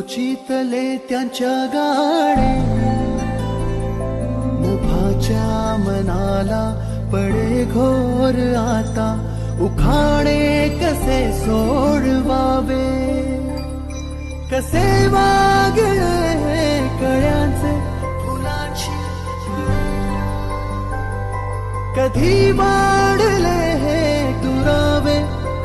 चितले त्यांच्या गाणे मुभाच्या मनाला पडे घोर आता उखाणे कसे सोडवावे कसे वागळे कळ्यांचे फुलाची कधी वाढले हे दुरावे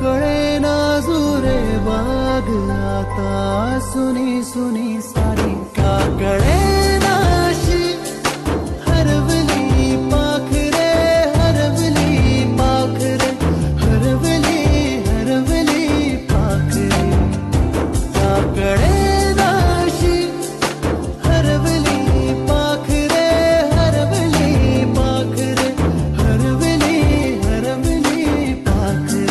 कळे ना जुरे वाग आता सुनी सुनी सारी का कळे नाशी हरवली पाखरे हरवली पाखरे हरवली हरवली पाखरे का कळे नाशी हरवली पाखरे हरवली पाखरे हरवली हरवली पाखरे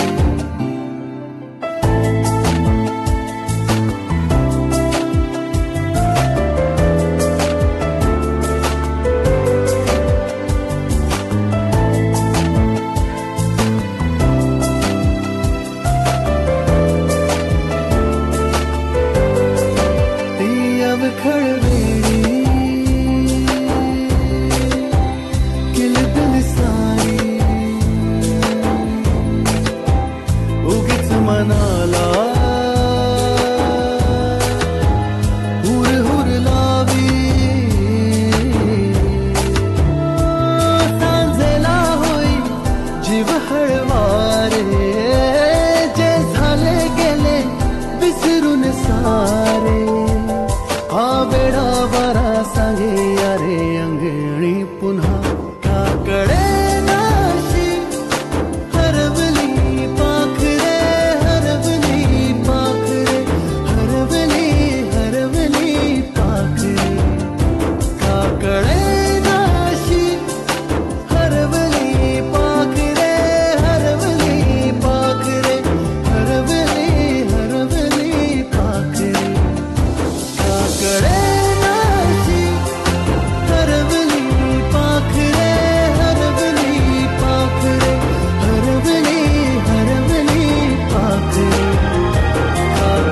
खळवेळी किलबिल सारी उगीच मनाला हुर हुर लावी सांजेला होई जीव हळवारे जे झाले गेले विसरून सारे हा वेडा वारा सांगे अरे अंगणी पुन्हा का कळे नाशी हरवली पाखरे हरवली पाखरे हरवली हरवली पाखरे का कळे नाशी हरवली पाखरे हरवली पाखरे हरवली हरवली पाखरे कळे नाशी हरवली पाखरे हरवली पाखरे हरवली हरवली पाखरे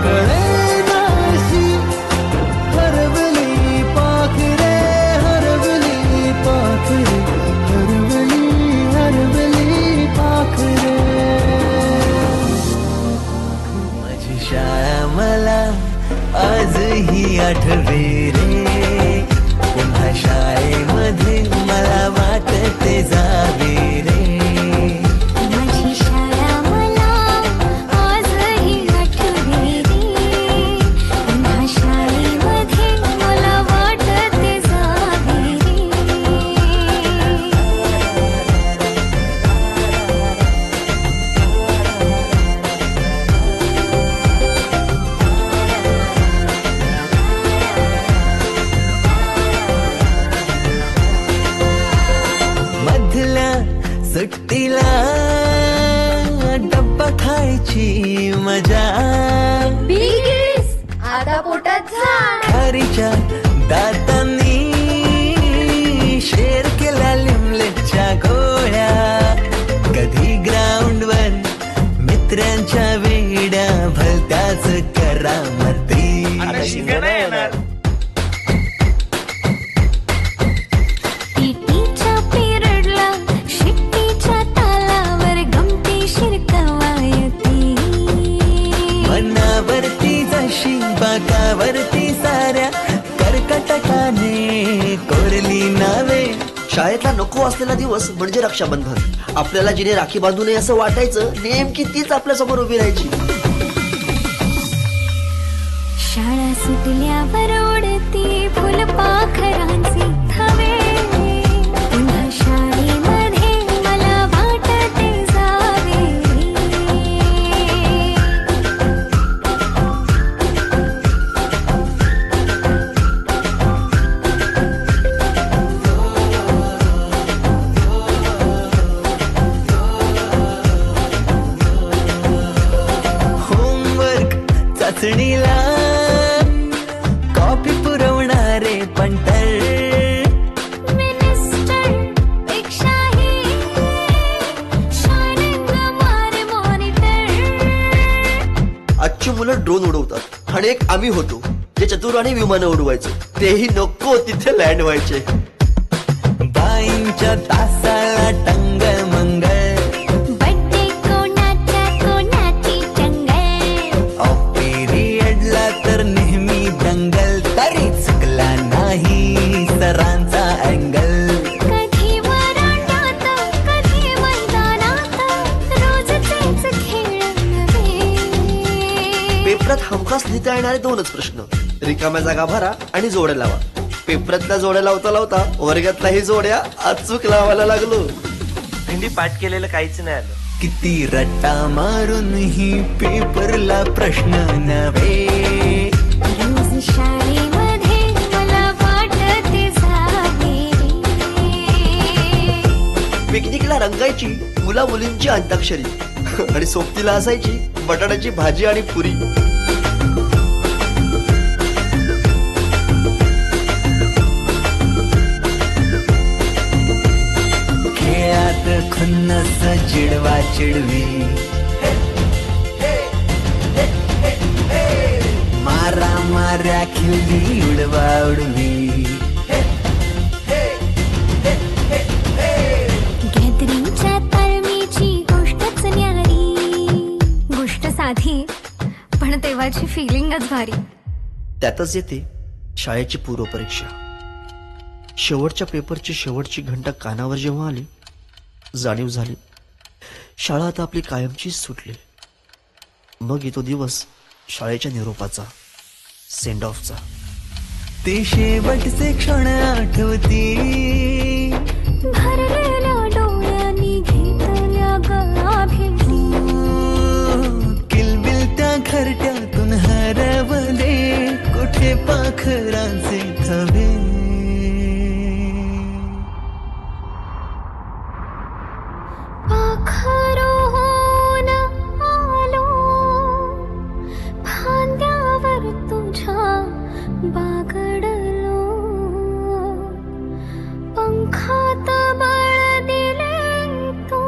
कळे नाशी हरवली पाखरे हरवली पाखरे हरवली हरवली पाखरे माझी शाळा मला आजही आठवे रे पुन्हा शाळेमध्ये मला वाटते जावे रे माझी शाळा मला आजही आठवे रे पुन्हा शाळेमध्ये मला वाटते जावे रे मधल्या सुट्टीला डब्बा खायची मजा बिगीस आता पोटात झाड खारीच्या दातांनी शेर केला लिमलेच्या गोळ्या कधी ग्राउंडवर मित्रांच्या वेड्या भलत्याच करामती पीटीच्या पिरियडला शिट्टीच्या तालावर गमती शिरकवायती मनावरती जशी बाकावरती साऱ्या कर्कटकाने कोरली नावे शाळेतला नको असलेला दिवस म्हणजे रक्षाबंधन आपल्याला जिने राखी बांधू नये असं वाटायचं नेमकी तीच आपल्या समोर उभी राहायची शाळा सुटल्यावर उडती फुलपाखरांचे थवे पुन्हा शाळेमध्ये मला वाटते जावे होमवर्क चाचणीला कॉपी पुरवणारे पंटर मिनिस्टर पेक्षाही शाळेत मारे मॉनिटर आजची मुलं ड्रोन उडवतात आणि एक आम्ही होतो जे चतुराने विमानं उडवायचं तेही नको तिथे लँड व्हायचे. बाईंच्या तासाला टंगळ मंगळ, बड्डे कोणाचा कोणाची टंगळ, ऑफ पिरियडला तर नेहमी दंगल, तरी चुकला नाही सरांचा अँगल. कधी वरांड्यात कधी मैदानात, रोजचेच खेळ नवे. पेपरात हमखास लिहिता येणारे दोनच प्रश्न, रिकाम्या जागा भरा आणि जोड्या लावा. पेपरातल्या जोड्या लावता लावता वर्गातल्याही जोड्या अचूक लावायला लागलो. हिंदी पाठ केलेलं काहीच नाही आलं. किती रट्टा मारूनही पेपरला प्रश्न नव्हे. रोज शाळेमध्ये मला वाटते साहेरी. पिकनिकला रंगायची मुला मुलींची अंताक्षरी आणि सोबतीला असायची बटाट्याची भाजी आणि पुरी. खेळात खुन्नस चिडवा चिडवी, मारा माऱ्या खिल्ली उडवा उडवी. गॅदरिंगच्या तालमीची गोष्टच न्यारी. गोष्ट साधी पण तेव्हाची फिलिंगच भारी. त्यातच येते शाळेची पूर्वपरीक्षा. शेवटच्या पेपरची शेवटची घंटा कानावर जेव्हा आली, जाणीव झाली शाळा आता आपली कायमचीच सुटली. मग येतो दिवस शाळेच्या निरोपाचा, सेंड ऑफचा. ते शेवटचे क्षण आठवती, भरलेल्या डोळ्यांनी घेतल्या गाभेटी. किलबिल त्या घरट्यातून हरवले कुठे पाखरांचे थवे. पाखरोन आलो फांद्यावर तुझ्या बागडलो. पंखात बळ दिले तू,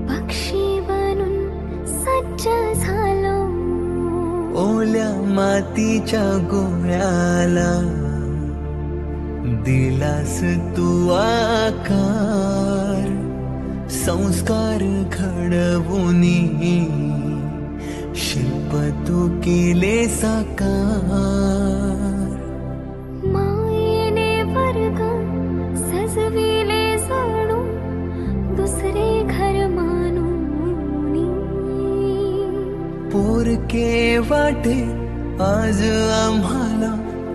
पक्षी बनून सज्ज झालो. ओल्या मातीच्या गोळ्याला दिलास तू आकार, संस्कार घडवूनी शिल्प तू केले साकार. मायेने वर्ग सजविले जणू दुसरे घर मानूनी. पोरके वाटे आज आम्हाला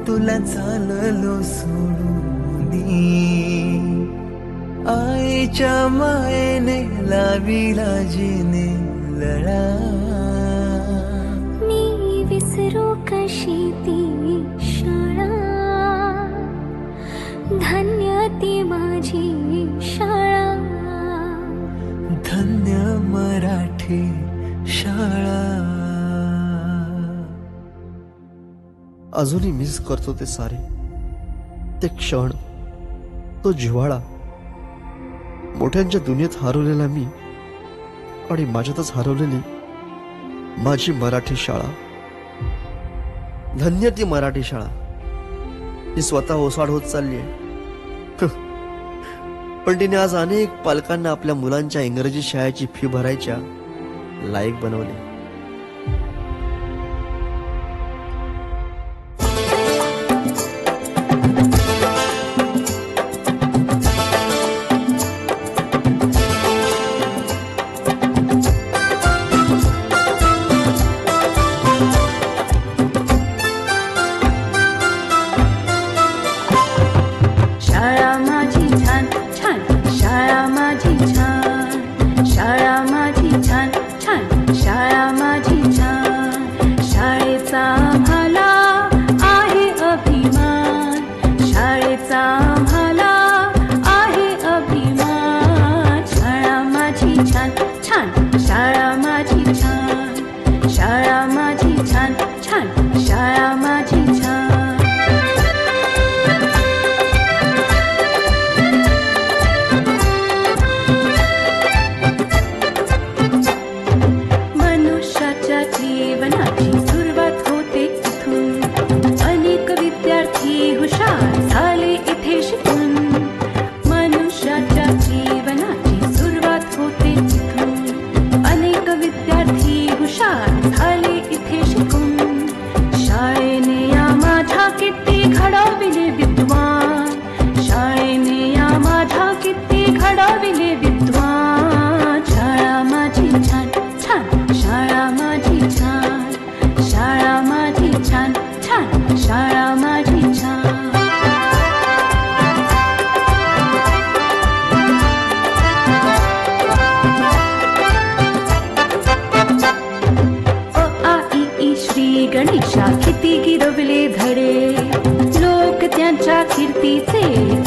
तुला चाललो सोडूनी. आईच्या मायेने लाविला जिने लळा. मी विसरू कशी ती शाळा, धन्य ती माझी शाळा. धन्य मराठी शाळा. अजूनही मिस करतो ते सारे, ते क्षण, तो जिव्हाळा. मोठ्यांच्या दुनियेत हरवलेला मी आणि माझ्यातच हरवलेली माझी मराठी शाळा. धन्य ती मराठी शाळा. ती स्वतः ओसाड होत चालली आहे, पण तिने आज अनेक पालकांना आपल्या मुलांच्या इंग्रजी शाळेची फी भरायच्या लायक बनवले. शाळा माझी छान छान, शाळा माझी छान, शाळा माझी छान छान, शाळा माझी छान. शाळेचा आम्हाला आहे अभिमान, शाळेचा आम्हाला आहे अभिमान. शाळा माझी छान छान, शाळा माझी छान, शाळा माझी छान छान, शाळा माझी छान. मनुष्याच्या जीवनाची सुरुवात होते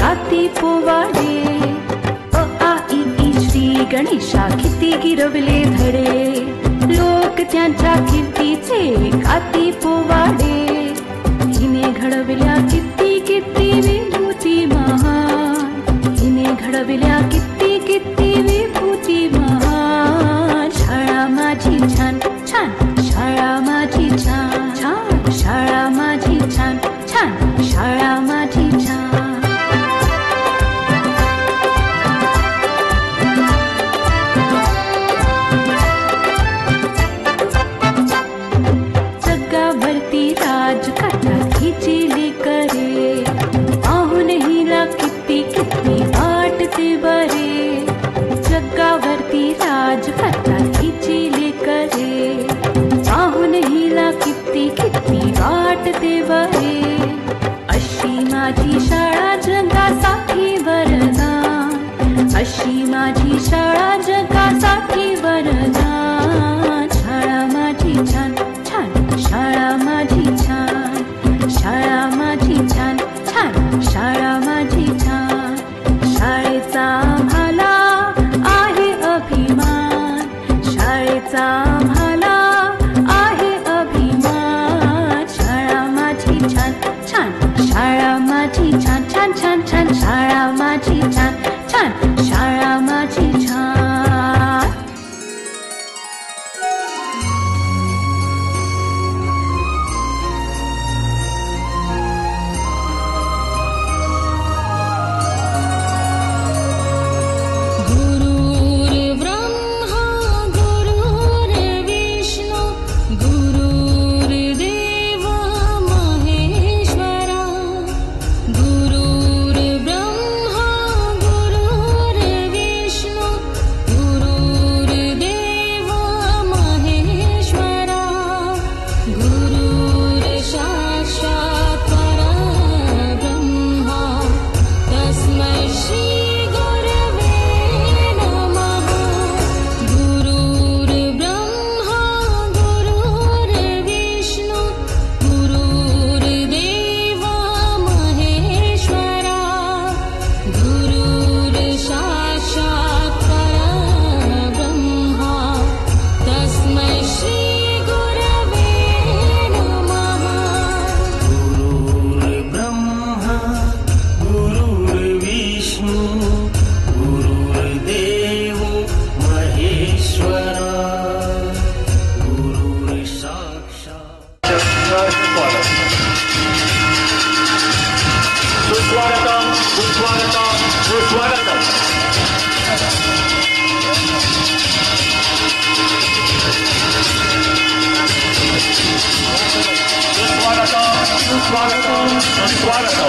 काती पोवाडे अ आ इ ई श्री गणेशा किती गिरवले धडे लोक त्यांच्या कीर्तीचे काती पोवाडे हिने घडविल्या किती किती विभूती महान हिने घडविल्या किती किती विभूती महान शाळा माझी छान छान शाळा माझी छान छान शाळा माझी छान छान शाळा माझी छान जगावरती राजकारणात हिची करे पाहून हिला किती किती वाटते बरे जगावरती राजकारणात हिची करे पाहून हिला किती किती वाटते बरे अशी माझी शाळा जगासाठी वरदान अशी माझी शाळा जगासाठी वरदान शाळा माझी छान छान शाळा माझी छान शाळा माझी छान छान शाळा माझी छान शाळेचा आम्हाला आहे अभिमान शाळेचा आम्हाला आहे अभिमान शाळा माझी छान छान शाळा माझी छान छान छान छान शाळा माझी छान छान शाळा माझी छान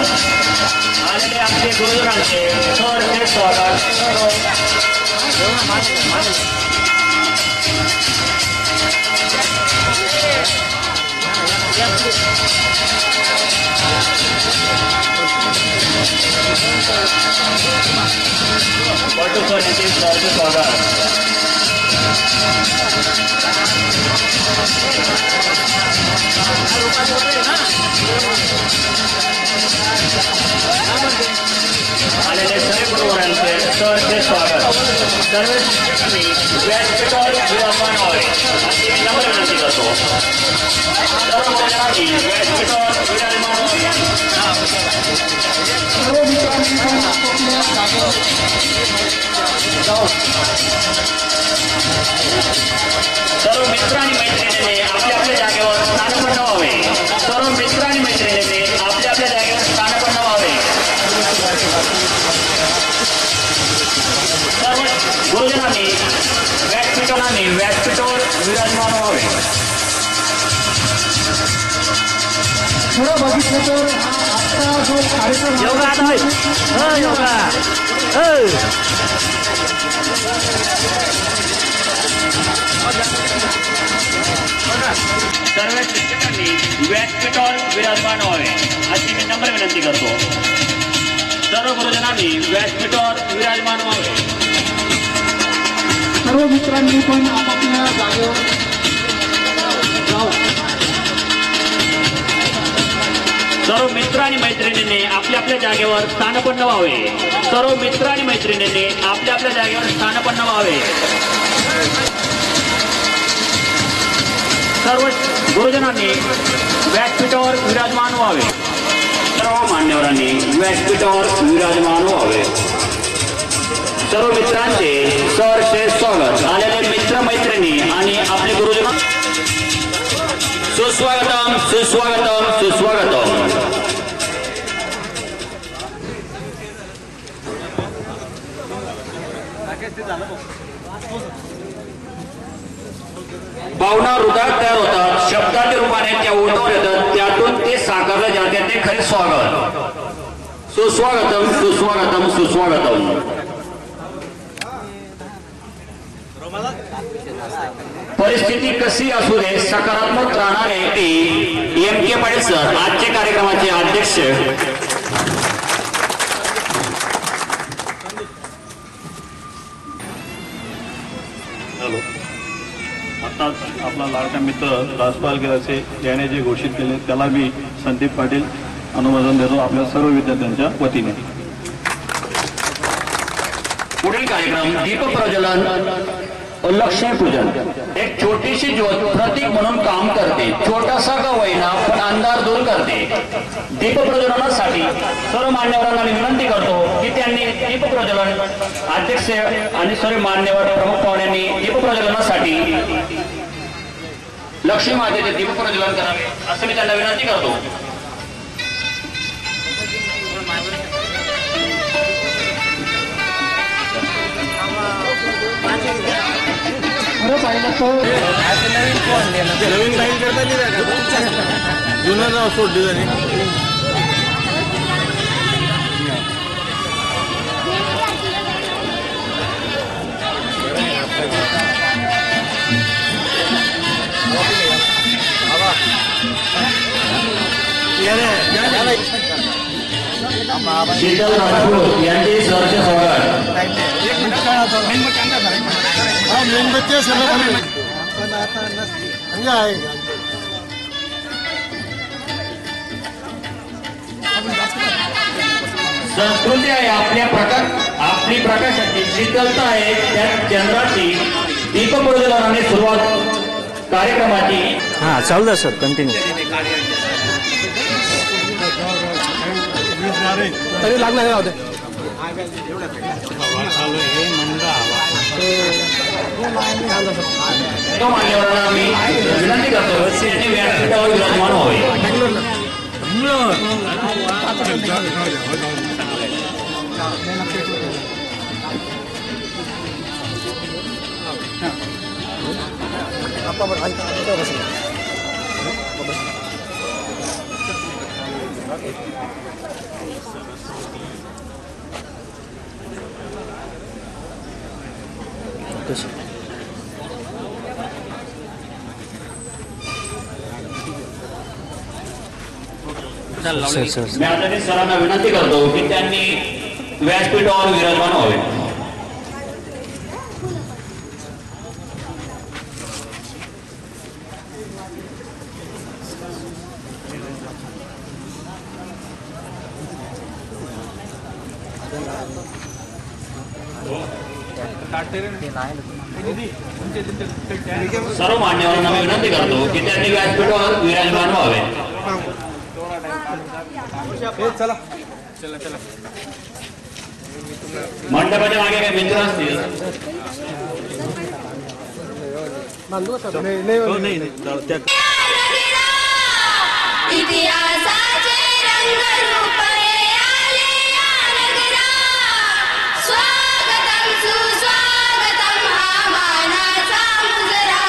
आलेले आपले गुरुजनांचे सहर्ष स्वागत आलेले सर्व गुरुवरांचे सहर्ष स्वागत सर्व व्यासपीठावर विराजमान व्हावे अशी मी नम्र विनंती करतो सर्व गुरुजनांनी व्यासपीठावर विराजमान सर्व मित्र आणि मैत्रिणीने आपल्या आपल्या जागेवर स्थानपन्न व्हावे सर्व मित्र आणि मैत्रिणीने आपल्या आपल्या जागेवर स्थानपन्न व्हावे सर्व गुरुजनांनी व्यासपीठावर विराजमान व्हावे खरं बघितलं तर आजचा जो कार्यक्रम योगा सर्व शिक्षकांनी व्यासपीठावर विराजमान व्हावे अशी मी नम्र विनंती करतो सर्व गुरुजनांनी व्यासपीठावर विराजमान व्हावे सर्व मित्रांनी पण आपापल्या जागेवर जावं सर्व मित्र आणि मैत्रिणींनी आपल्या आपल्या जागेवर स्थानपन्न व्हावे. सर्व मित्र आणि मैत्रिणींनी आपल्या आपल्या जागेवर स्थानपन्न व्हावे. सर्व गुरुजनांनी व्यासपीठावर विराजमान व्हावे. सर्व मान्यवरांनी व्यासपीठावर विराजमान व्हावे. सर्व मित्रांचे सहर्ष स्वागत. आलेले मित्र मैत्रिणी आणि आपले गुरुजन सुस्वागतम सुस्वागतम सुस्वागतम. भावना हृदयात तयार होतात, शब्दाच्या रूपाने त्या ओठावर येतात, त्यातून ते साकारलं जाते ते खरे स्वागत. सुस्वागतम सुस्वागतम सुस्वागतम. परिस्थिती कशी असू दे सकारात्मक राहणारे एम.के. पाटील सर आजच्या कार्यक्रमाचे अध्यक्ष. आताच आपला लाडका मित्र राजपाल गिरासे याने जे घोषित केले त्याला मी संदीप पाटील अनुमोदन देतो आपल्या सर्व विद्यार्थ्यांच्या वतीने. पुढील कार्यक्रम दीप प्रज्वलन लक्ष्मीपूजन. एक छोटीशी ज्योत प्रतीक म्हणून काम करते. छोटासा का होईना पण अंधार दूर करते. दीप प्रज्वलनासाठी सर्व मान्यवरांना विनंती करतो की त्यांनी दीप प्रज्वलन अध्यक्ष आणि सर्व मान्यवर प्रमुख पाहुण्यांनी दीप प्रज्वलनासाठी लक्ष्मी मातेचे दीप प्रज्वलन करावे असं मी त्यांना विनंती करतो. नवीन काही करता जुनं नाव सोडली झाली. शीतल राजपूत यांचे सहर्ष स्वागत. मेणबत्ती सर्व संस्कृती आहे आपली प्रकाशाची शीतलता आहे त्या चंद्राची. दीप प्रज्वलनाने सुरुवात कार्यक्रमाची. हां चालू द्या सर कंटिन्यू. तरी लागणार नाही होते. मान्यवरांना मी विनंती करतो त्यांनी व्यासपीठावर विराजमान व्हावे. मी आता सरांना विनंती करतो की त्यांनी व्यासपीठावर विराजमान व्हावे. सर्व मान्यवरांना मी विनंती करतो की त्यांनी व्यासपीठावर विराजमान व्हावे. मंडपाच्या मागे काही मित्र असतील इतिहासाचे रंगरूप आले या नगरा. स्वागतम सुस्वागतम हा मानाचा मुजरा.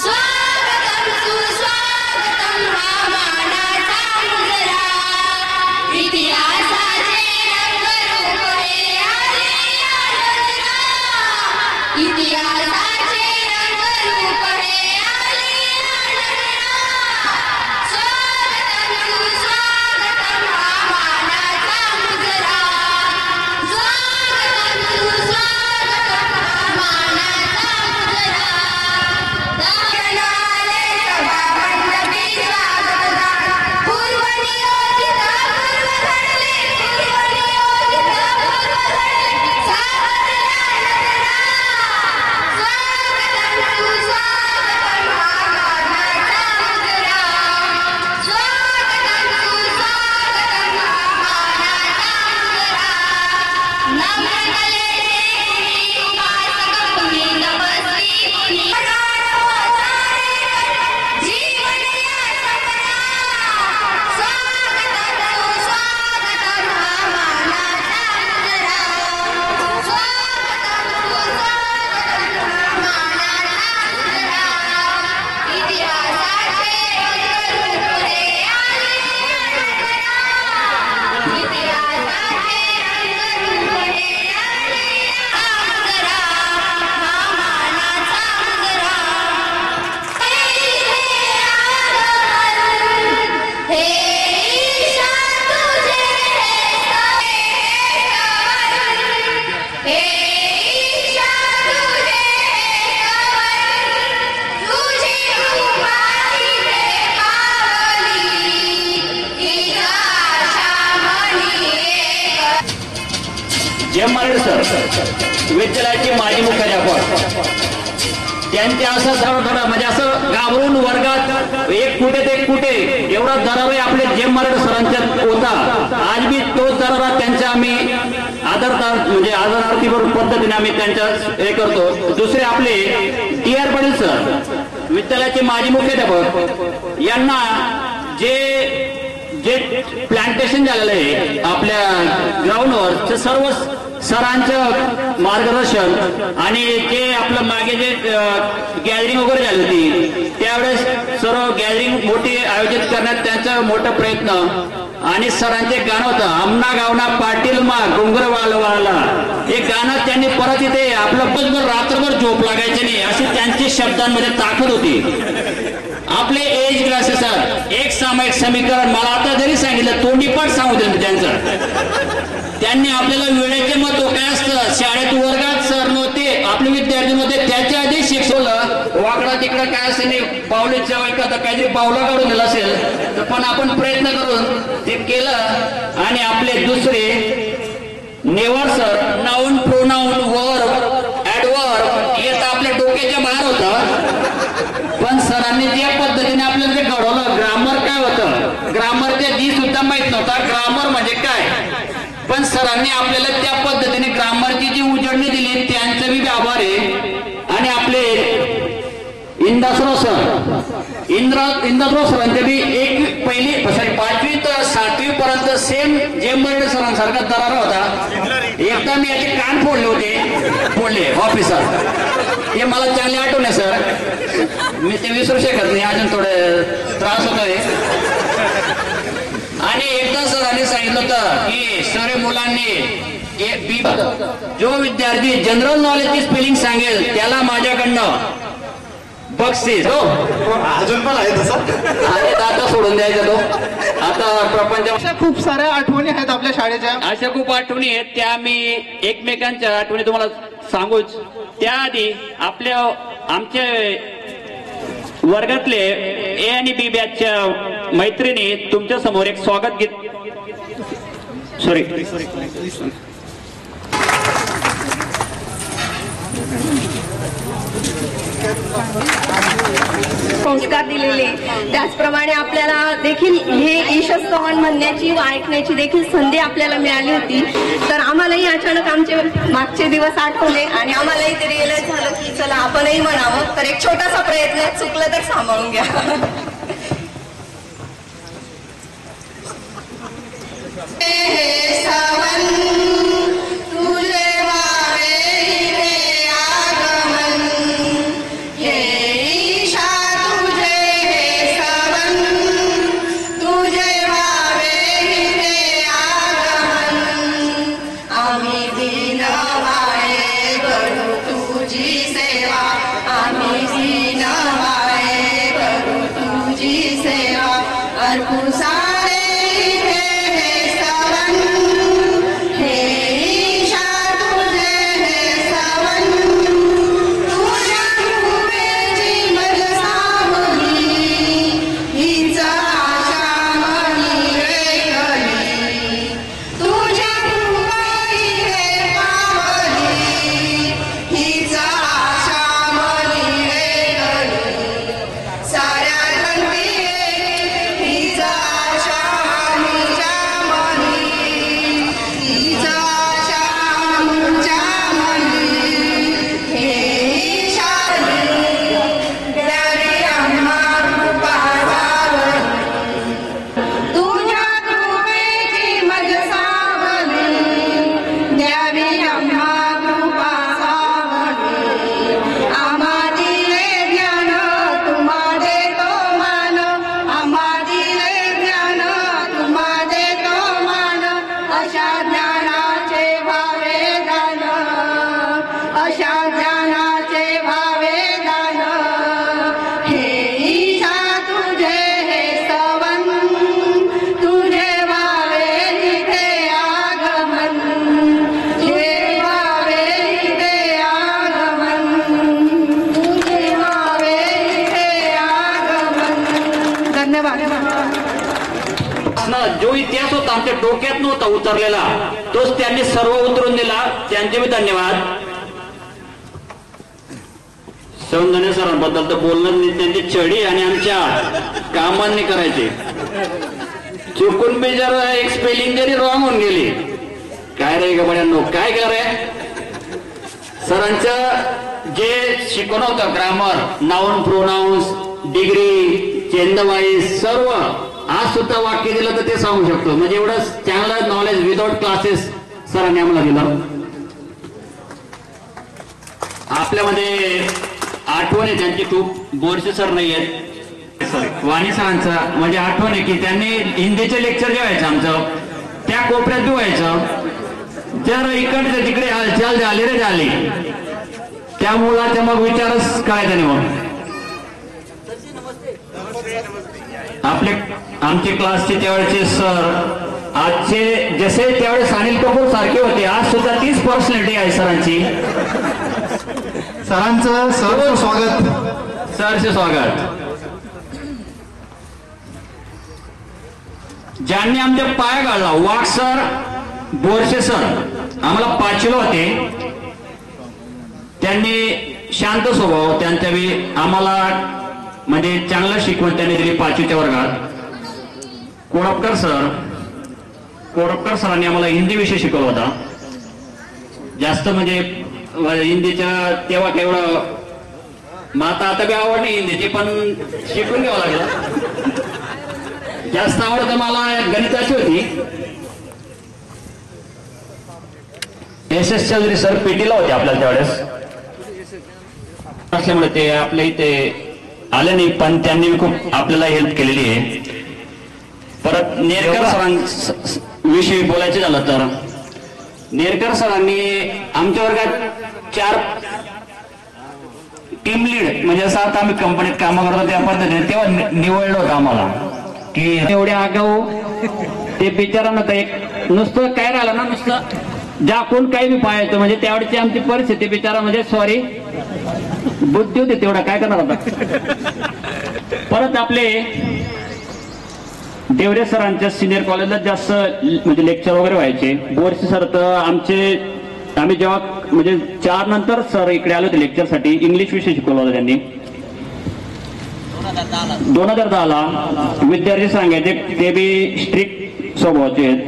स्वागतम सुस्वागतम हा मानाचा मुजरा. इतिहासाचे रंगरूप आले या नगरा. इतिहासाचे रंगरूप आले या नगरा. स्वागतम जेम मराठे सर विद्यालयाचे माजी मुख्याध्यापक, त्यांचे असं थोडं म्हणजे असं घाबरून वर्गात एक कुठे ते कुठे एवढा दरारा आपले जेम मराठे सरांच्यात होता. आज बी तोच दरारा त्यांच्या आम्ही म्हणजे आदरार्थी पद्धतीने आम्ही त्यांच्या हे करतो. दुसरे आपले TR पाटील सर विद्यालयाचे माजी मुख्याध्यापक, यांना जे प्लांटेशन झालेलं आहे आपल्या ग्राउंडवर ते सर्व सरांचं मार्गदर्शन आणि जे आपलं मागे जे गॅदरिंग वगैरे झाली होती त्यावेळेस सर्व गॅदरिंग मोठी आयोजित करण्यात त्यांचा मोठा प्रयत्न आणि सरांचे गाणं होतं आमना गावना पाटील मा डोंगर वाळवाला, हे गाणं त्यांनी परत इथे आपलं बसभर रात्रभर झोप लागायची नाही अशी त्यांची शब्दांमध्ये ताकद होती. आपले एज क्लासेस एक सामायिक समीकरण मला आता जरी सांगितलं तोंडी पण सांगू दे त्यांनी आपल्याला वेळेचे महत्व काय असतं शाळेत वर्गात सर नव्हते आपले विद्यार्थी नव्हते त्याच्या आधी शिकवलं वाकडा तिकडं काय असेल नाही पावलेच्या एखादा काहीतरी पावलं काढून दिलं असेल पण आपण प्रयत्न करून ते केलं. आणि आपले दुसरे never sir noun pronoun verb adverb येत आपल्या डोक्याच्या बाहेर होतं पण सरांनी ज्या पद्धतीने आपल्याला ते घडवलं ग्रामर काय होतं ग्रामरच्या जी सुद्धा माहित नव्हता ग्रामर म्हणजे काय पण सरांनी आपल्याला त्या पद्धतीने ग्रामरची जी उजळणी दिली त्यांचं बी आभार आहे. आणि आपले इंदासराव सरांचे बी एक पहिली 5वी ते 7वी पर्यंत सेम जेम मराठे सरांसारखा दरारा होता. एकदा मी याचे कान फोडले ऑफिसर हे मला चांगले आठवण आहे सर मी ते विसरू शकत नाही अजून थोडे त्रास होतोय. आणि एकदा सरांनी सांगितलं होतं की सर्व मुलांनी जो विद्यार्थी जनरल नॉलेजची स्पेलिंग सांगेल त्याला माझ्याकडनं बक्षीस. हो अजून पण आहे तसं आता सोडून द्यायचा तो आता प्रपंच. अशा खूप साऱ्या आठवणी आहेत आपल्या शाळेच्या, अशा खूप आठवणी आहेत त्या मी एकमेकांच्या आठवणी तुम्हाला सांगूच. त्याआधी आमच्या वर्गातले A आणि B बॅचच्या मैत्रिणी तुमच्या समोर एक स्वागत गीत संस्कार दिलेले त्याचप्रमाणे आपल्याला देखील हे ईशस्तवन म्हणण्याची व ऐकण्याची देखील संधी आपल्याला मिळाली होती. तर आम्हालाही अचानक आमचे मागचे दिवस आठवले आणि आम्हालाही ते रिअलाइज झालं की चला आपणही म्हणावं. तर एक छोटासा प्रयत्न चुकलं तर सांभाळून घ्या. अर्पू सारे हे सवन आमच्या डोक्यात नव्हता उतरलेला, तोच त्यांनी सर्व उतरून दिला. त्यांचे मी धन्यवाद. सौंदर्य सरांबद्दल तर बोलणं नाही, त्यांची चढी आणि आमच्या कामांनी करायचे. चुकून बी जर एक स्पेलिंग जरी रॉंग होऊन गेली, काय रे गबड्यांनो, काय केलं रे. सरांचं जे शिकवणं होतं, ग्रामर, नाउन, प्रोनाउन्स, डिग्री, चेंदवाईज, सर्व आज सुद्धा वाक्य दिलं तर ते सांगू शकतो. म्हणजे एवढं चांगलं नॉलेज विदाउट क्लासेस सरांनी आम्हाला दिलं. आपल्यामध्ये आठवण आहे त्यांची खूप. बोरसे सर नाही आहेत, वाणी सरांचा म्हणजे आठवण आहे की त्यांनी हिंदीचे लेक्चर जे व्हायचं आमचं त्या कोपऱ्यात बी व्हायचं. जर इकडचे तिकडे हालचाल झाली रे झाली, त्या मुलाच्या मग विचारच करायचा नाही. मग आपले आमचे क्लासचे त्यावेळेचे सर आजचे जसे त्यावेळेस अनिल कपूर सारखे होते, आज सुद्धा तीच पर्सनॅलिटी आहे सरांची. सरांचं सहर्ष स्वागत. सहर्ष स्वागत. ज्यांनी आमच्या पाया घालला, वाघ सर, बोरसे सर आम्हाला पाचलं होते. त्यांनी शांत स्वभाव, त्यांच्या बी आम्हाला म्हणजे चांगलं शिकवण त्यांनी दिली 5वीच्या वर्गात. कोरपकर सरांनी आम्हाला हिंदी विषय शिकवला होता. जास्त म्हणजे हिंदीच्या तेव्हा केवढं माता आता बी आवड नाही हिंदीची, पण शिकून घ्यावं लागलं. जास्त आवड तर मला गणिताची होती. SS चौधरी सर पेटीला होते आपल्याला त्यावेळेस असल्यामुळे ते आपल्या इथे आले नाही, पण त्यांनी खूप आपल्याला हेल्प केलेली आहे. परत नेरकर सरांविषयी बोलायचं झालं तर नेरकर सरांनी आमच्या वर्गात 4 टीम लीड म्हणजे असं आता आम्ही कंपनीत काम करतो त्या पद्धतीने तेव्हा निवडलं होतं आम्हाला की एवढे आगाऊ ते बिचारांना तर एक नुसतं काय राहिलं ना, नुसतं जाकून काही बी पाहायचं. म्हणजे त्यावेळेची आमची परिस्थिती बिचारा म्हणजे सॉरी बुद्धी होती तेवढा, काय करणार होता. परत आपले देवरे सरांच्या सिनियर कॉलेजला जास्त म्हणजे लेक्चर वगैरे व्हायचे. बोरसे सर तर आम्ही जेव्हा म्हणजे 4 नंतर सर इकडे आलो होते लेक्चरसाठी, इंग्लिश विषय शिकवला होता त्यांनी. 2010ला विद्यार्थी सांगायचे ते बी स्ट्रिक्ट स्वभावाचे आहेत.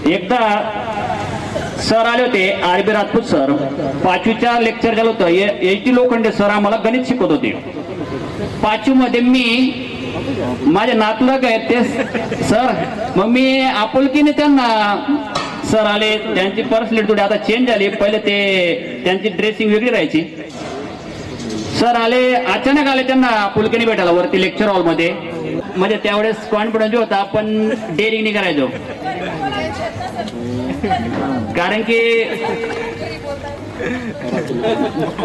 एकदा सर आले होते RB राजपूत सर, 5वीच्या लेक्चर झालं होतं. HT लोखंडे सर आम्हाला गणित शिकवत होते. 5वी मध्ये मी माझे नातलग आहेत ते सर, मग मी आपुलकीने त्यांना सर आले, त्यांची पर्सनॅलिटी थोडी आता चेंज झाली. पहिले ते त्यांची ड्रेसिंग वेगळी राहायची. सर आले, अचानक आले त्यांना आपुलकीने भेटायला वरती लेक्चर हॉलमध्ये. म्हणजे त्यावेळेस कॉन्फिडन्स होता, आपण डेअरिंग नाही करायचो. कारण की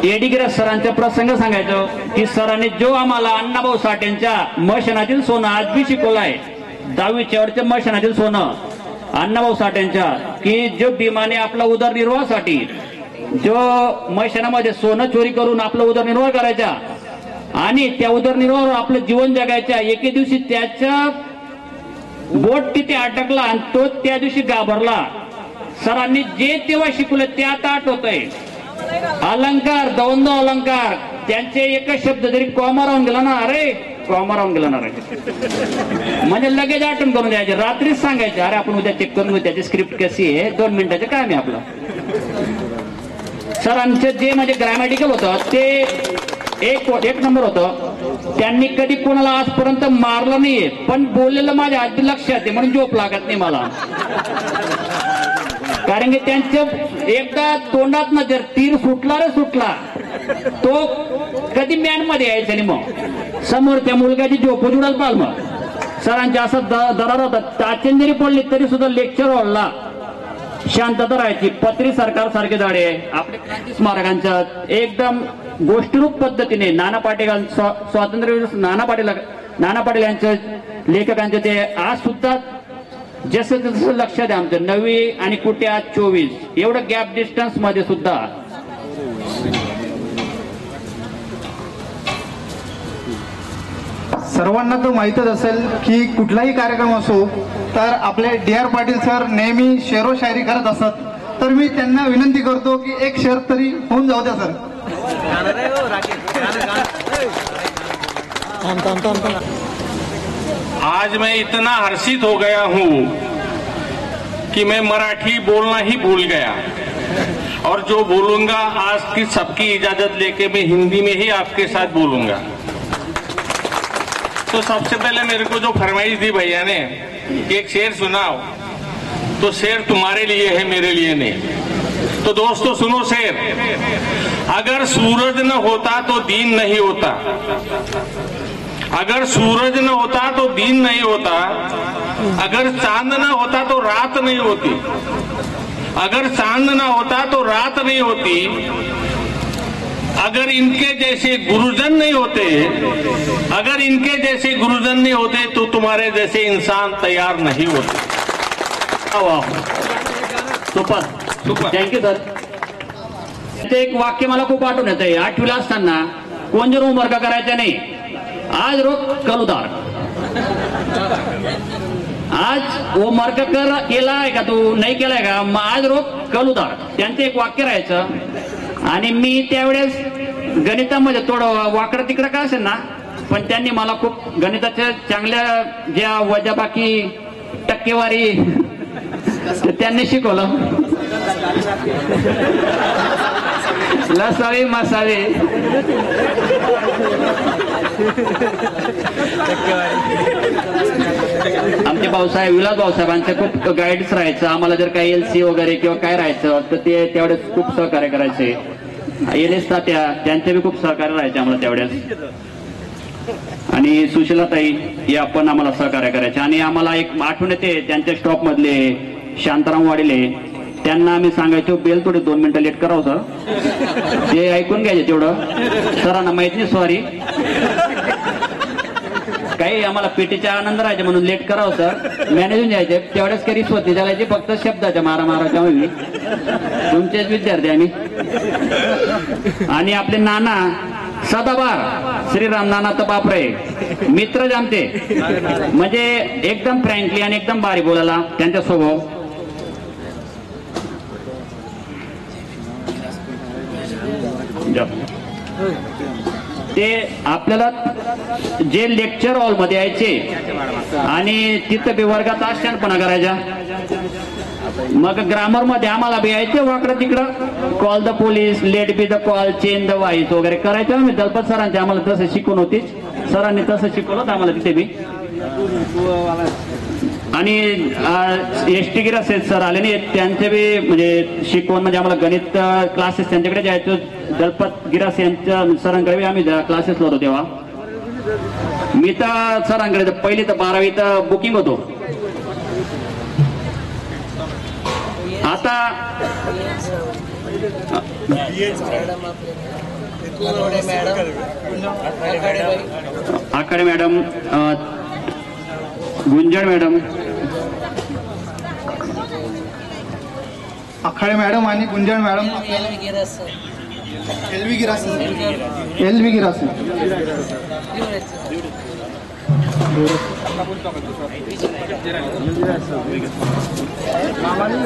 एडिगिरा सरांचा प्रसंग सांगायचो की सरांनी जो आम्हाला अण्णाभाऊ साठेंच्या मशानातील सोनं आज बी शिकवलंय, 10वीच्या वरच्या मशानातील सोनं अण्णाभाऊ साठेंच्या, की जो भीमाने आपला उदरनिर्वाहासाठी जो मैशानामध्ये सोनं चोरी करून आपला उदरनिर्वाह करायचा आणि त्या उदरनिर्वाहावर आपलं जीवन जगायच्या, एके दिवशी त्याच्या बोट तिथे अटकला आणि तो त्या दिवशी घाबरला. सरांनी जे तेव्हा शिकवलं ते आता आठवतंय. अलंकार, दौंद अलंकार, त्यांचे एकच शब्द जरी कॉमा राहून गेला ना, अरे कॉमा राहून गेला ना रे, म्हणजे लगेच आठवण करून द्यायचे. रात्रीच सांगायचे, अरे आपण उद्या चेक करून त्याची स्क्रिप्ट कशी आहे, 2 मिनिटाचं काम आहे आपलं. सरांचं जे म्हणजे ग्रॅमॅटिकल होतं ते एक नंबर होतं. त्यांनी कधी कोणाला आजपर्यंत मारलं नाहीये, पण बोललेलं माझ्या आधी लक्षात आहे म्हणून झोप लागत नाही मला. कारण की त्यांच्या एकदा तोंडात न जर तीर सुटला रे सुटला, तो कधी मॅन मध्ये यायचा नाही. मग समोर त्या मुलगाची झोप उडाल पाल. मग सरांच्या असं दरार होता, टाचेन जरी पडली तरी सुद्धा लेक्चर हॉलला शांतता राहायची. पत्री सरकार सारखे झाडे आपल्या क्रांती स्मारकांच्या एकदम गोष्टीरूप पद्धतीने नाना पाटेकर स्वातंत्र्य नाना पाटील यांच्या लेखकांचे ते आज सुद्धा जसं जसं लक्षात आहे आमचं. 9वी आणि कुठे आज 24 एवढं गॅप डिस्टन्स मध्ये सुद्धा सर्वांना तर माहीतच असेल की कुठलाही कार्यक्रम असो तर आपले DR पाटील सर नेहमी शेरो शायरी करत असतात. तर मी त्यांना विनंती करतो की एक शेर तरी होऊन जाऊ द्या सर. आज मैं इतना हर्षित हो गया हूँ कि मैं मराठी बोलना ही भूल गया और जो बोलूंगा आज की सबकी इजाजत लेके मैं हिंदी में ही आपके साथ बोलूंगा. तो सबसे पहले मेरे को जो फरमाइश दी भैया ने एक शेर सुनाओ, तो शेर तुम्हारे लिए है मेरे लिए नहीं. तो दोस्तों सुनो शेर. अगर सूरज न होता तो दिन नहीं होता, अगर सूरज न होता तो दिन नहीं होता, अगर चांद न होता तो रात नहीं होती, अगर चांद न होता तो रात नहीं होती, अगर इनके जैसे गुरुजन नहीं होते, अगर इनके जैसे गुरुजन नहीं होते तो तुम्हारे जैसे इंसान तैयार नहीं होते. Super super, thank you sir. ते एक वाक्य मला खूप आठवण येतंय. 8वीला असताना कोण जर होमवर्क करायचा नाही, आज रोज कल उतार. आज होमवर्क केलाय का तू, नाही केलाय का, मग आज रोज कल उतार. त्यांचं एक वाक्य राहायचं. आणि मी त्यावेळेस गणितामध्ये थोडं वाकडं तिकडं का असेल ना, पण त्यांनी मला खूप गणिताच्या चांगल्या ज्या वजाबाकी टक्केवारी त्यांनी शिकवलं. लसावे मसावे आमचे भाऊसाहेब विलास भाऊसाहेबांचे खूप गाईड्स राहायचं. आम्हाला जर काही LC वगैरे किंवा काय राहायचं तर ते त्यावेळेस खूप सहकार्य करायचे. LS तात्या त्यांचे बी खूप सहकार्य राहायचे आम्हाला त्यावेळेस. आणि सुशीलाताई या पण आम्हाला सहकार्य करायचे. आणि आम्हाला एक आठवण येते त्यांच्या स्टॉप मधले शांताराम वाडिले, त्यांना आम्ही सांगायचो बेल थोडे 2 मिनिटं लेट करावं सर. ते ऐकून घ्यायचे तेवढं. सरांना माहित नाही सॉरी, काही आम्हाला पेटीचा आनंद राहायचा म्हणून लेट करावं सर. मॅनेजून जायचे तेवढ्याच काही रिश्वत द्यायची, फक्त शब्दाच्या मारामाराच्या मी तुमचेच विद्यार्थी आम्ही. आणि आपले नाना सदाबार श्रीराम नाना तर बापरे मित्र जमते, म्हणजे एकदम फ्रँकली आणि एकदम भारी बोलायला त्यांचा स्वभाव. ते आपल्याला जे लेक्चर हॉल मध्ये यायचे आणि तिथं बी वर्गात आशानपणा करायच्या. मग ग्रामर मध्ये आम्हाला बी यायचे वाकडं तिकडं, call the police, let be the call, change the voice वगैरे करायचं. आम्ही दलपत सरांचे आम्हाला तसं शिकवून होतीच, सरांनी तसं शिकवलं आम्हाला तिथे बी. आणि ST गिरासे सर आले नाही, त्यांचे बी म्हणजे शिकवण म्हणजे आम्हाला गणित क्लासेस त्यांच्याकडे जायचो. दलपत गिरासे यांच्या सरांकडे बी आम्ही क्लासेस होतो तेव्हा. मी तर सरांकडे पहिली तर 12वी बुकिंग होतो. आता आखाडे मॅडम, गुंजन मॅडम, आखाडे मॅडम आणि गुंजन मॅडम, LV गिरासे.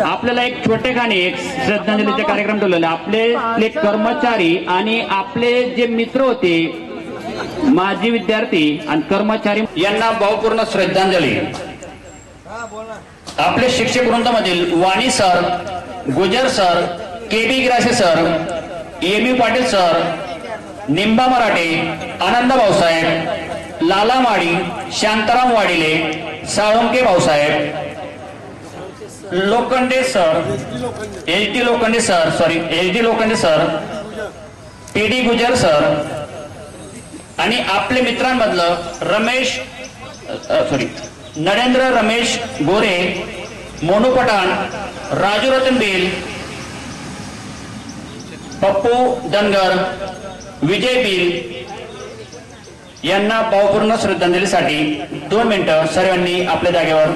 आपल्याला एक छोटेखानी एक श्रद्धांजलीचे कार्यक्रम ठेवलेले. आपले कर्मचारी आणि आपले जे मित्र होते, माजी विद्यार्थी आणि कर्मचारी यांना भावपूर्ण श्रद्धांजली. आपले शिक्षक वृंदामधील Wani sir, Gujar sir, KB Girase sir, EMU Patil sir, Nimba Marathe, Anand Bhausaheb, Lala Madi, Shantaram Wadile, Salunke Bhausaheb, Lokhande sir, LT Lokhande sir, PD Gujar sir आणि आपले मित्रांमधलं नरेंद्र रमेश गोरे, मोनू पठाण, राजू रतन बेल, पप्पू धनगर, विजय बिल यांना भावपूर्ण श्रद्धांजलीसाठी 2 मिनिटं सर्वांनी आपल्या जागेवर.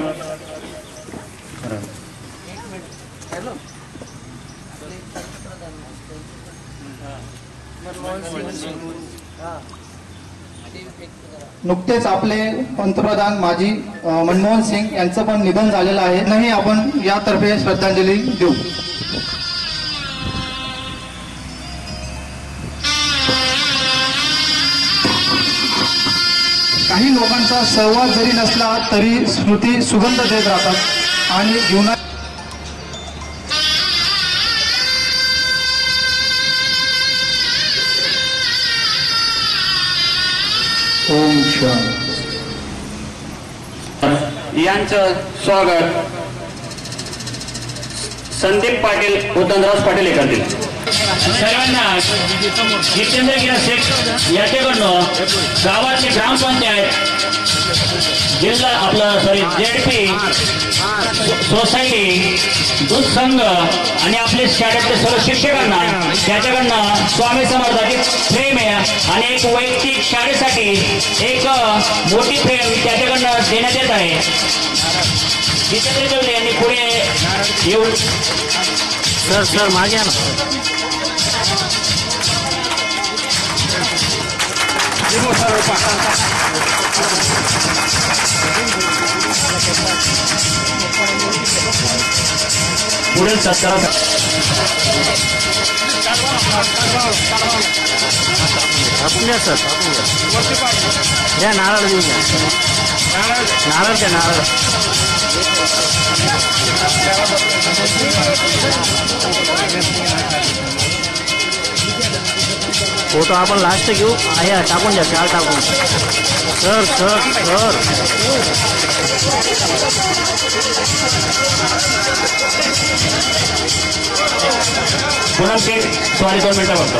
नुकतेच आपले पंतप्रधान माजी मनमोहन सिंग यांचं पण निधन झालेलं आहे. नाही आपण यातर्फे श्रद्धांजली देऊ. काही लोकांचा सहवास जरी नसला तरी स्मृती सुगंध देत राहतात आणि जीवनात ओम शांती. यांचं स्वागत संदीप पाटील उदयनराज पाटील हे करतील. सर्वांना जितेंद्र गिरासे याच्याकडनं गावातली ग्रामपंचायत जिल्हा आपलं जेडपी सोसायटी दूध संघ आणि आपले शाळेतले सर्व शिक्षकांना त्याच्याकडनं स्वामी समर्थाची प्रेम आहे आणि एक वैयक्तिक शाळेसाठी एक मोठी प्रेम त्याच्याकडनं देण्यात येत आहे. जितेंद्र चौधरी यांनी पुढे येऊन सर मागे ना. पुढील सत्कारात आपण द्या सर, द्या नारळ देऊ द्या. नारळ द्या नारळ. फोटो आपण लास्ट घेऊ. आहे टाकून द्या, शाल टाकून. सर सर सर पुन्हा ते सॉरी 2 मिनिटं बघतो.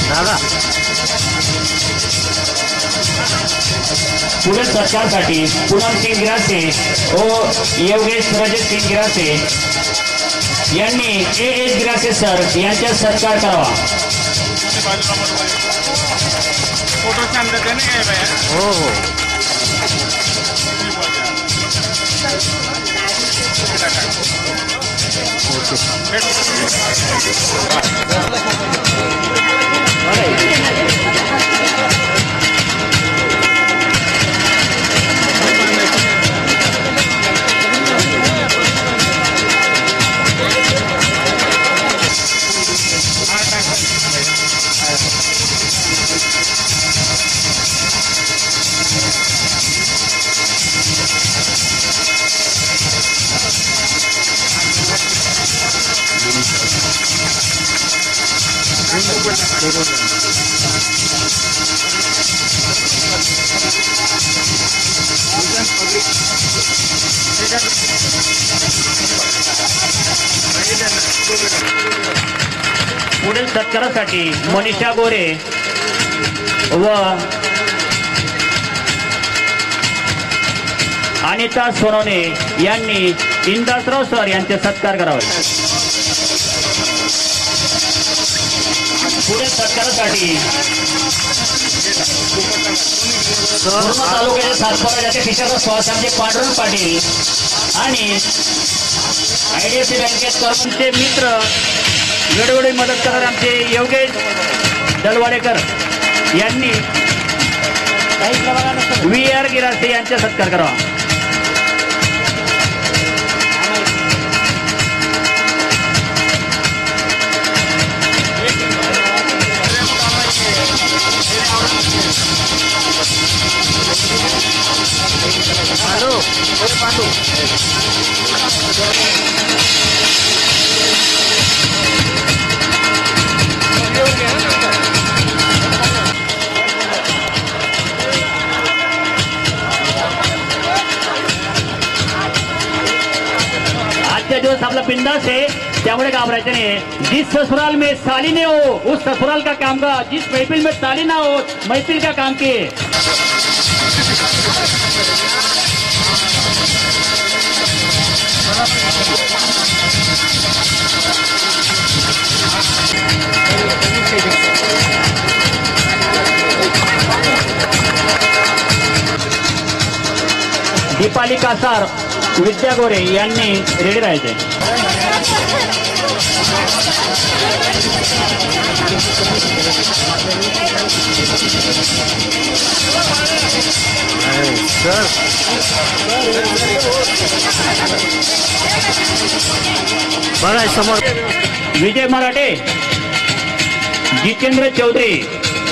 दादा पुढील सरकारसाठी पूनम सिंग गिरासे व योगेश रजत सिंग गिरासे यांनी एस गिरासे सर यांचा सत्कार करावा. हो हो. पुढील सत्कारासाठी मनीषा गोरे व अनिता सोनवणे यांनी इंदासराव सर यांचे सत्कार करावे. पुढील सत्कारासाठी तालुक्याचे सातपुराचे टीचर स्वासांचे पांडुरंग पाटील आणि IDFC बँकेत कर्मचे मित्र वेळोवेळी मदत करणारे आमचे योगेश दलवाडेकर यांनी VR गिरासे यांचा सत्कार करावा. आजचा दिवस आपला बिंदास है, त्यामुळे घाबरायचं नहीं. जिस ससुराल में साली ने हो उस ससुराल का काम का, जिस महफिल में ताली ना हो महफिल का काम के. रुपाली कासार विद्या गोरे यांनी रेडी राहायचे. बघा समोर विजय मराठे, जितेंद्र चौधरी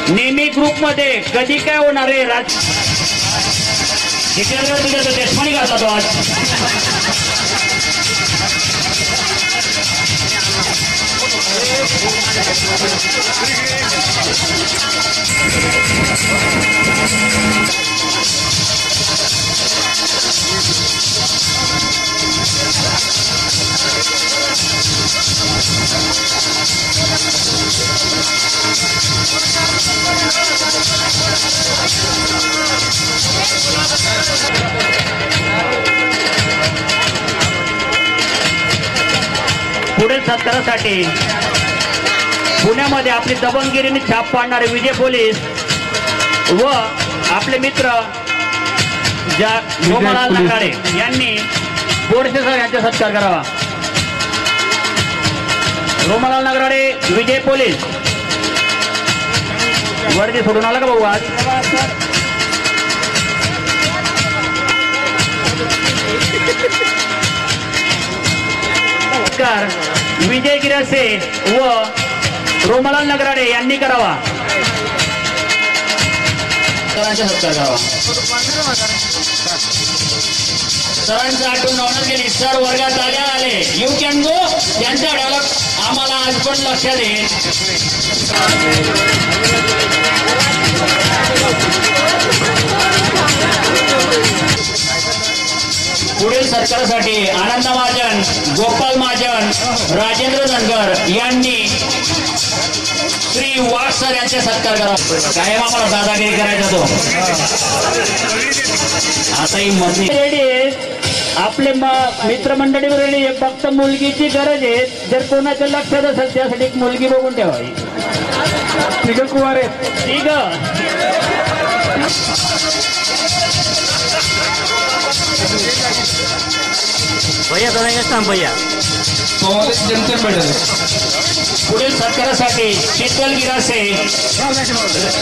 नेहमी ग्रुप मध्ये कधी काय होणार आहे जितेंद्र तुझ्या देशपाणी घातला तो आज. पुढील सत्कारासाठी पुण्यामध्ये आपली दबंगगिरीने छाप पाडणारे विजय पोलीस व आपले मित्र रोमालाल नगाडे यांनी बोरसे सर यांचा सत्कार करावा. रोमालाल नगाडे विजय पोलीस वर्दी सोडून आला का भाऊ आज? विजय गिरासे व रोमालाल नगराडे यांनी करावा. सरांचा सत्कार करावा. सरांचं आठवण नॉनर केली. सर वर्गात आले यू कॅन गो. त्यांच्या डायलॉग आम्हाला आज पण लक्षात येईल. पुढील सत्कारासाठी आनंद महाजन, गोपाल महाजन, राजेंद्र धनगर यांनी श्री वाघ सर यांचे सत्कार करा. कायम आम्हाला दादागिरी करायचा तो. आताही मधली रेडी आहे. आपले मित्रमंडळी रेडी आहे. फक्त मुलगीची गरज आहे. जर कोणाच्या लक्षात असेल त्यासाठी एक मुलगी बघून ठेवावी. ठीक कुमार आहे. ठीक भैया दोन थांब भैया. पुढील सत्कारासाठी शीतल गिरासे,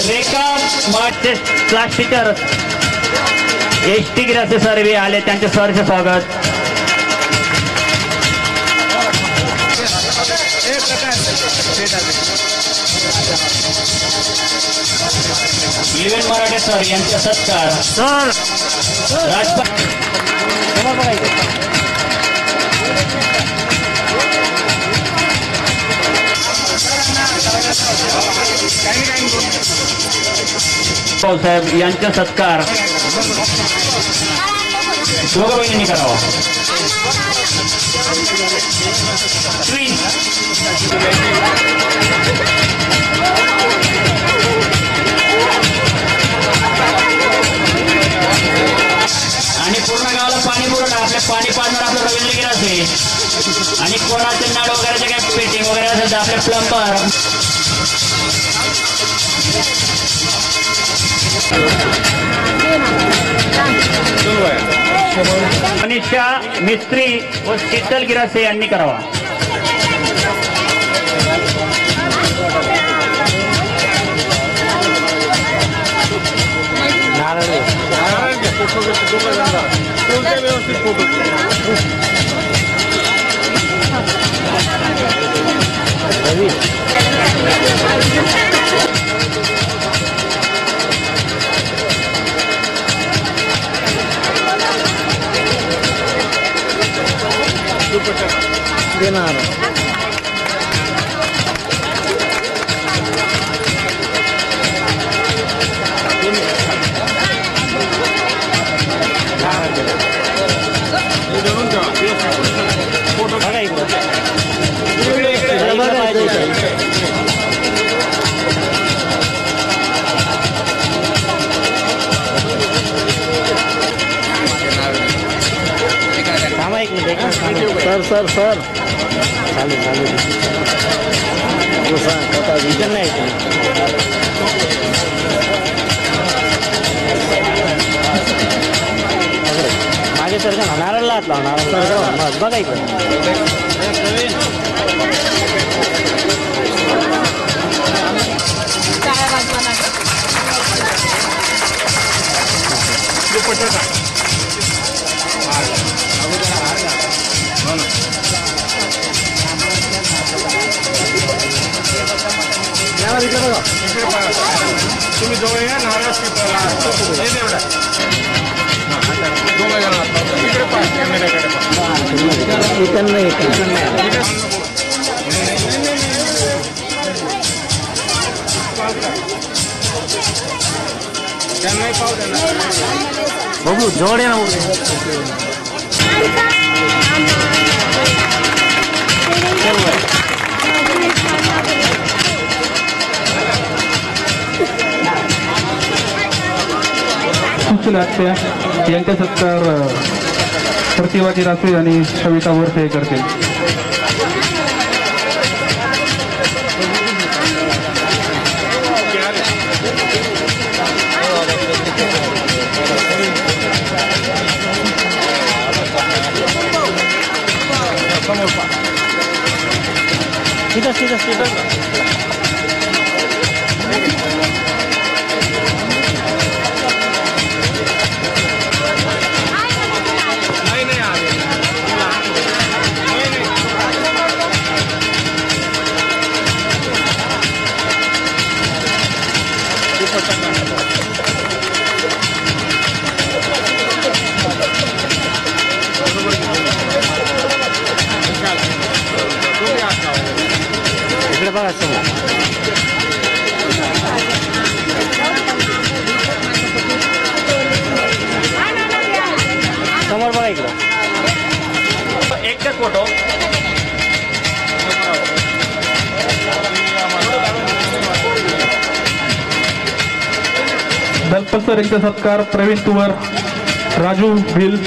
रेखा माटे क्लास टीचर एसटी गिरासे सर्वे आले. त्यांचे सरचे स्वागत. इव्हेंट मराठे सर यांचा सत्कार. सर राजपाल साहेब यांचा सत्कार दोघं बहिणींनी करावा. आणि पूर्ण गावाला पाणी पुरवठा आपले पाणी पाजणार आपलं रवींद्र गिरासे. आणि कोणाचे नळ वगैरे काही पेटिंग वगैरे असेल तर आपले प्लंबर. मनीषा मिस्त्री व शीतल गिरासे यांनी करावा. देणार सर चालू विचार नाही मागे सर का नारळला हात लाव नारळ बघा इकडे तुम्ही जवळ या नाराज बघू जोड आहे ना सुचल्या यांच्या सत्कार प्रतिभाजी रासवे आणि सविता वर्षे करतील. इकडे बघा समोर बघा इकडे एकच फोटो दलपत सर यांचा सत्कार प्रवीण तुवर राजू भिल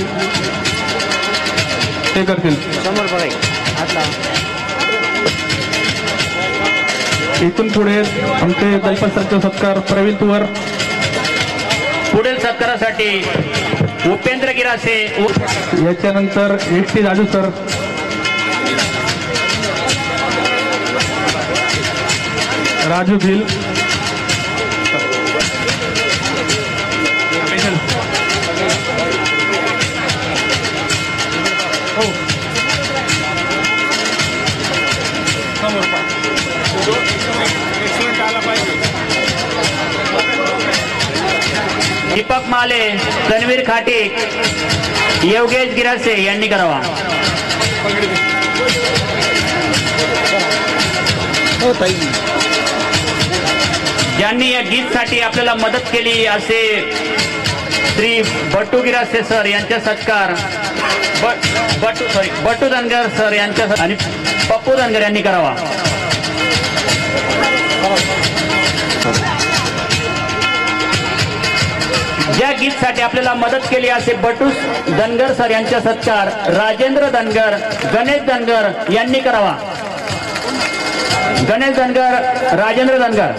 ते करतील. समोर बघा हात लाव. इथून पुढे आमचे दलपत सरचा सत्कार प्रवीण तुवर. पुढील सत्कारासाठी उपेंद्र गिरासे. याच्यानंतर एस.टी. राजू सर. राजू भिल. दीपक माले, तन्वीर खाटीक, योगेश गिरासे यांनी करावा. ज्यांनी या गीतसाठी आपल्याला मदत केली असे श्री बट्टू गिरासे सर यांचा सत्कार बट्टू धनगर सर यांच्या आणि पप्पू धनगर यांनी करावा. ज्या गीतसाठी आपल्याला मदत केली असे बट्टू धनगर सर यांचा सत्कार राजेंद्र धनगर, गणेश धनगर यांनी करावा. गणेश धनगर, राजेंद्र धनगर.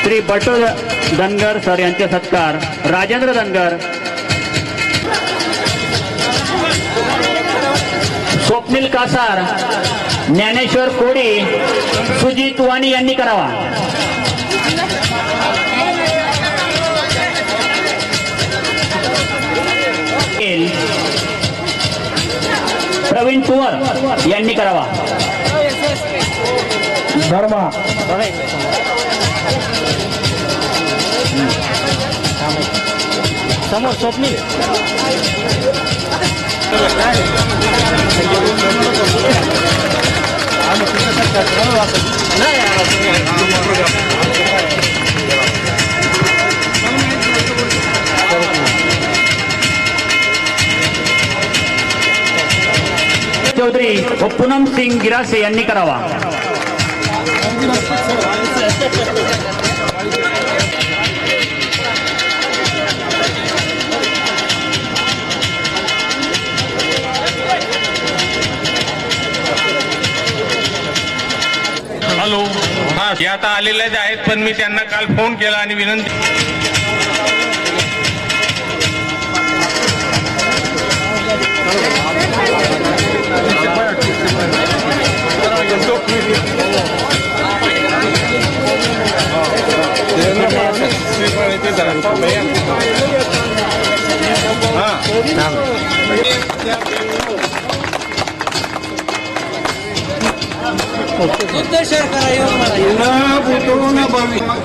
श्री बट्टू धनगर सर यांचे सत्कार राजेंद्र धनगर, स्वप्नील कासार, ज्ञानेश्वर कोडी, सुजित वाणी यांनी करावा. प्रवीण तुवर यांनी करावा. धर्मा समोर स्वप्नील. चौधरी व पूनम सिंग गिरासे यांनी करावा. हा हे आता आलेलेच आहेत, पण मी त्यांना काल फोन केला आणि विनंती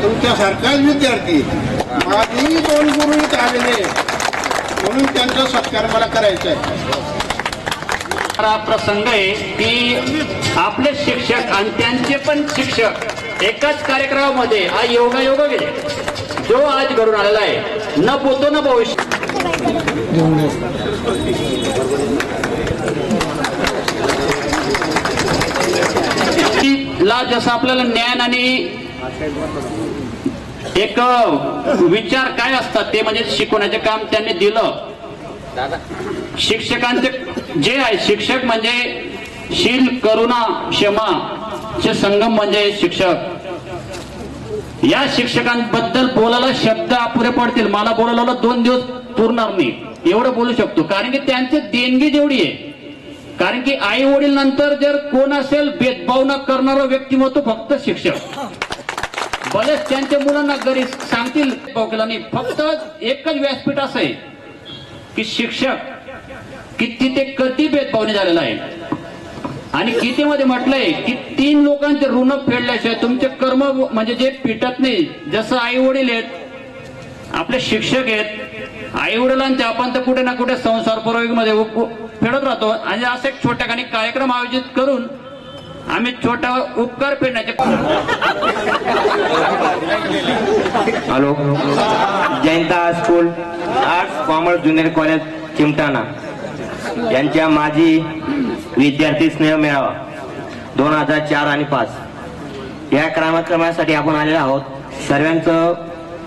तुमच्यासारखाच विद्यार्थी माझी 2 गुरु इथं आलेले म्हणून त्यांचा सत्कार मला करायचा आहे. हा प्रसंग आहे की आपले शिक्षक आणि त्यांचे पण शिक्षक एकाच कार्यक्रमामध्ये हा योगायोग गेले जो आज घडून आलेला आहे. न भूतो न भविष्य ला जसं आपल्याला ज्ञान आणि एक विचार काय असतात ते म्हणजे शिकवण्याचे काम त्यांनी दिलं. शिक्षकांचे जे आहे शिक्षक म्हणजे शील करुणा क्षमा चे संगम म्हणजे शिक्षक. या शिक्षकांबद्दल बोलायला शब्द अपुरे पडतील. मला बोलायला 2 दिवस पुरणार नाही एवढं बोलू शकतो, कारण की त्यांची देणगी जेवढी आहे. कारण की आई वडील नंतर जर कोण असेल भेदभाव न करणारं व्यक्तिमत्व फक्त शिक्षक. बरेच त्यांच्या मुलांना घरी सांगतील नाही, फक्त एकच व्यासपीठ असं आहे की शिक्षक किती ते कधी भेदभावने झालेला आहे. आणि गीतेमध्ये म्हटलंय की 3 लोकांचे ऋण फेडल्याशिवाय तुमचे कर्म म्हणजे जे पिटत नाही. जसं आई वडील आहेत, आपले शिक्षक आहेत, आई वडिलांचे आपण तर कुठे ना कुठे संसार मध्ये फेडत राहतो. आणि असं एक छोट्या ठिकाणी कार्यक्रम आयोजित करून आम्ही छोटा उपकार फेडण्याचे. Hello, Jayanta school arts commerce junior college Chimtana यांच्या माजी विद्यार्थी स्नेह मेळावा 2004 आणि 5 या कार्यक्रमासाठी आपण आलेलो आहोत.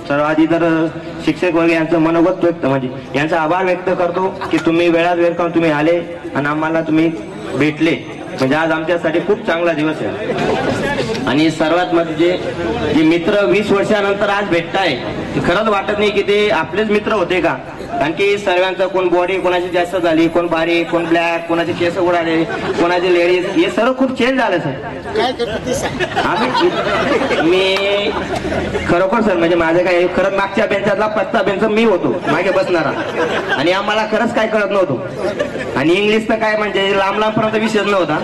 सर्वांची तर शिक्षक वर्ग यांचं मनोगत व्यक्त म्हणजे यांचा आभार व्यक्त करतो की तुम्ही वेळात वेळ करून तुम्ही आले आणि आम्हाला तुम्ही भेटले. म्हणजे आज आमच्यासाठी खूप चांगला दिवस आहे. आणि सर्वात म्हणजे जे मित्र 20 वर्षानंतर आज भेटताय खरंच वाटत नाही की ते आपलेच मित्र होते का. कारण की सर्वांचं कोण बॉडी कोणाची जास्त झाली, कोण बारीक, कोण ब्लॅक, कोणाचे केस उडाले, कोणाचे लेडीज, हे सर्व खूप चेंज झालं सर. मी खरोखर सर म्हणजे माझं काय खरंच मागच्या बेंचातला 5था बेंच मी होतो मागे बसणारा. आणि आम्हाला खरंच काय कळत नव्हतं. आणि इंग्लिश तर काय म्हणजे लांब लांबपर्यंत विषयच नव्हता.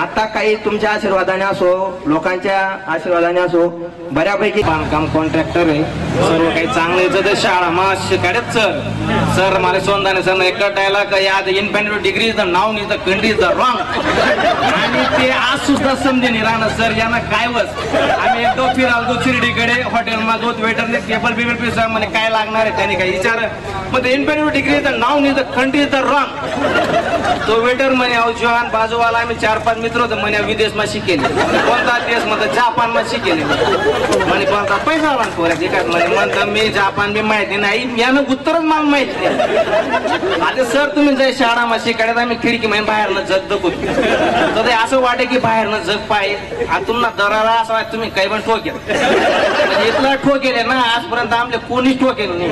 आता काही तुमच्या आशीर्वादाने असो, लोकांच्या आशीर्वादाने असो, बऱ्यापैकी बांधकाम कॉन्ट्रॅक्टर आहे. सर्व काही चांगले शाळा मा शिकायत सर मारे सोनदाने सर एक डायलॉग याद independent degree is the noun is the country is the wrong. आणि ते आज सुद्धा समजे नाही राहणार सर यांना काय वस. आम्ही एकदा फिरालो शिर्डीकडे हॉटेलमा दोन वेटरने टेबल बिबल पिसा म्हणे काय लागणार आहे त्यांनी काही विचार मग independent degree is the noun is the country is the wrong. तो वेटर म्हणे औजवान बाजूवाला आम्ही 4-5 मित्र होतो म्हणे विदेश मा शिकेले. कोणता देश म्हणतात जापान मा शिकेले म्हणे कोणता पैसा आला पोऱ्या काय म्हणे म्हणतात मी जापान बी माहिती नाही यानं उत्तरच मला माहिती नाही. आता सर तुम्ही जर शाळा मा शिकायला आम्ही खिडकी म्हणजे बाहेरनं जग दखून तर ते असं वाटे की बाहेरनं जग पाहिजे. आता तुम्हाला दरारा असं वाटतं तुम्ही काही पण ठोकेल म्हणजे इथला ठोकेले ना आजपर्यंत आमले कोणीच ठोकेल नाही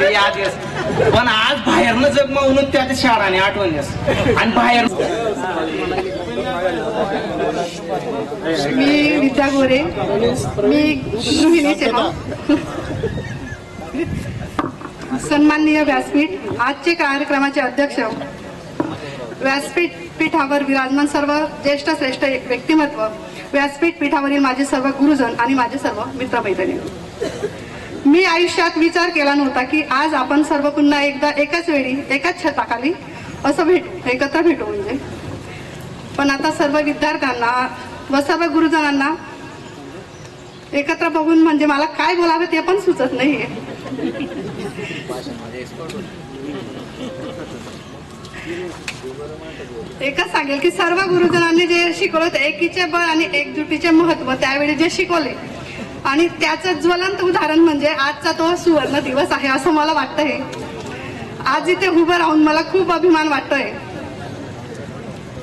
ते आदेश. पण आज बाहेरनं जग म्हणून त्या शाळाने आठवण आणि बाहेर. मी विद्या गोरे, मी गृहिणीचे सन्माननीय व्यासपीठ आजचे कार्यक्रमाचे अध्यक्ष, व्यासपीठ पीठावर विराजमान सर्व ज्येष्ठ श्रेष्ठ व्यक्तिमत्व, व्यासपीठ पीठावरील माझे सर्व गुरुजन आणि माझे सर्व मित्रमैत्रिणी. मी आयुष्यात विचार केला नव्हता की आज आपण सर्व पुन्हा एकदा एकाच वेळी एकाच छताखाली असं एकत्र भेटू म्हणजे. पण आता सर्व विद्यार्थ्यांना व सर्व गुरुजनांना एकत्र बघून म्हणजे मला काय बोलावे ते पण सुचत नाहीये. एकच सांगेल की सर्व गुरुजनांनी जे शिकवलं ते एकीचे बळ आणि एकजुटीचे महत्व त्यावेळी जे शिकवले आणि त्याचं ज्वलंत उदाहरण म्हणजे आजचा तो सुवर्ण दिवस आहे असं मला वाटतंय. आज इथे उभं राहून मला खूप अभिमान वाटतोय.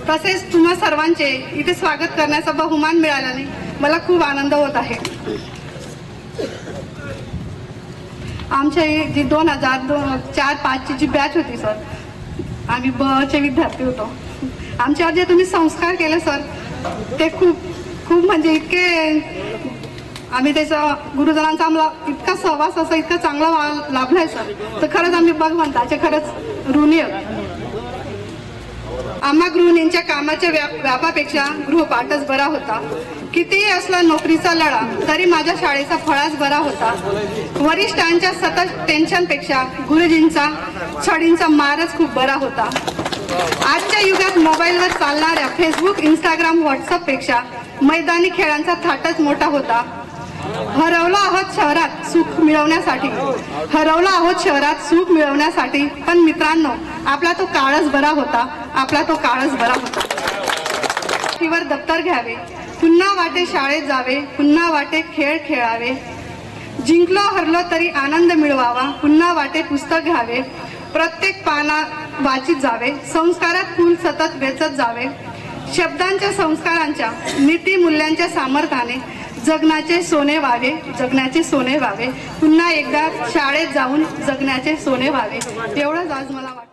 तसेच तुम्हा सर्वांचे इथे स्वागत करण्याचा बहुमान मिळाल्याने मला खूप आनंद होत आहे. आमच्या जी 2004-05 ची जी बॅच होती सर, आम्ही चे विद्यार्थी होतो. आमच्यावर जे तुम्ही संस्कार केले सर, ते खूप खूप म्हणजे इतके, आम्ही त्याचा गुरुजनांचा आम्हाला इतका सहवास असा इतका चांगला लाभलाय सर, तर खरंच आम्ही भगवंताचे खरंच ऋणी आहोत. आम्हा गृहिणींच्या कामाच्या व्यापापेक्षा गृहपाठच बरा होता. कितीही असला नोकरीचा लढा तरी माझ्या शाळेचा फळाच बरा होता. वरिष्ठांच्या सतत टेन्शनपेक्षा गुरुजींचा छडींचा मारच खूप बरा होता. आजच्या युगात मोबाईलवर चालणाऱ्या फेसबुक, इंस्टाग्राम, व्हॉट्सअपपेक्षा मैदानी खेळांचा थाटच मोठा होता. हरवलो आहोत शहरात सुख मिळवण्यासाठी, पण मित्रांनो आपला तो काळच बरा होता. वर दप्तर घ्यावे, पुन्हा वाटे शाळेत जावे, पुन्हा वाटे खेळ खेळावे, जिंकलो हरलो तरी आनंद मिळवावा, पुन्हा वाटे पुस्तक घ्यावे, प्रत्येक पाना वाचित जावे, संस्कारात फूल सतत वेचत जावे, शब्दांच्या संस्कारांच्या नीतिमूल्यांच्या सामर्थ्याने जगण्याचे सोने व्हावे, पुन्हा एकदा शाळेत जाऊन जगण्याचे सोने व्हावे. एवढंच आज मला वाटतं.